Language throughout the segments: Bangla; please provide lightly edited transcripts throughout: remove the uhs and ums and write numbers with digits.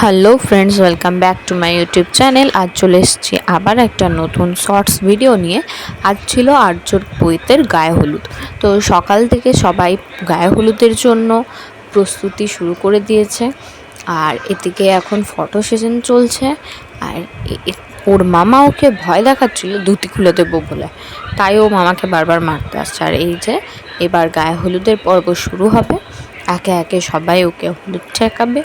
Hello friends, welcome back to my YouTube channel. আজ চলে এসেছি আবার একটা নতুন শর্টস ভিডিও নিয়ে। আজ ছিল আর্যর বইতের গায়ে হলুদ। তো সকাল থেকে সবাই গায়ে হলুদের জন্য প্রস্তুতি শুরু করে দিয়েছে। আর এদিকে এখন ফটো সেশন চলছে। আর ওর মামা ওকে ভয় দেখাচ্ছিল ধুতি খুলে দেবো বলে, তাই ও মামাকে বারবার মারতে আসছে। আর এই যে এবার গায়ে হলুদের পর্ব শুরু হবে, একে একে সবাই ওকে হলুদ ঠেকাবে।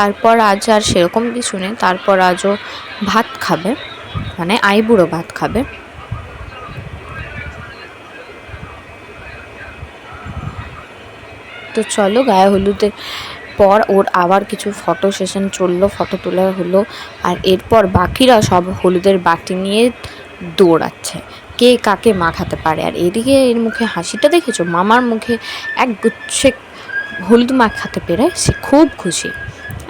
তারপর আজ আর সেরকম কিছু নেই, তারপর আজও ভাত খাবে, মানে আইবুড়ো ভাত খাবে। তো চলো, গায়ে হলুদের পর ওর আবার কিছু ফটো সেশন চললো, ফটো তোলা হলো। আর এরপর বাকিরা সব হলুদের বাটি নিয়ে দৌড়াচ্ছে কে কাকে মাখাতে পারে। আর এদিকে এর মুখে হাসিটা দেখেছো, মামার মুখে এক গুচ্ছে হলুদ মাখাতে পেরে সে খুব খুশি।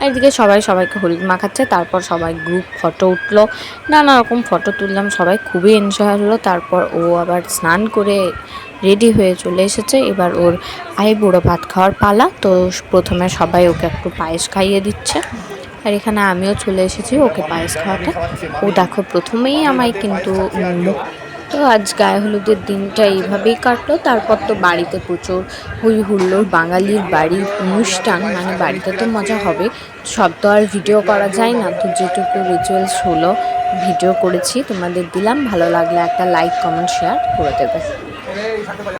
আর এদিকে সবাই সবাইকে হলুদ মাখাচ্ছে। তারপর সবাই গ্রুপ ফটো উঠলো, নানা রকম ফটো তুললাম, সবাই খুবই এনজয় হলো। তারপর ও আবার স্নান করে রেডি হয়ে চলে এসেছে। এবার ওর আইবুড়ো ভাত খাওয়ার পালা। তো প্রথমে সবাই ওকে একটু পায়েস খাইয়ে দিচ্ছে, আর এখানে আমিও চলে এসেছি ওকে পায়েস খাওয়াতে। ও দেখো প্রথমেই আমায় কিন্তু মুখ। তো আজ গায়ে হলুদের দিনটা এইভাবেই কাটলো। তারপর তো বাড়িতে প্রচুর হই হুল্লোড়, বাঙালির বাড়ির অনুষ্ঠান মানে বাড়িতে তো মজা হবে, সব তো আর ভিডিও করা যায় না। তো যেটুকু রিচুয়ালস হলো ভিডিও করেছি, তোমাদের দিলাম। ভালো লাগলে একটা লাইক, কমেন্ট, শেয়ার করে দেবে।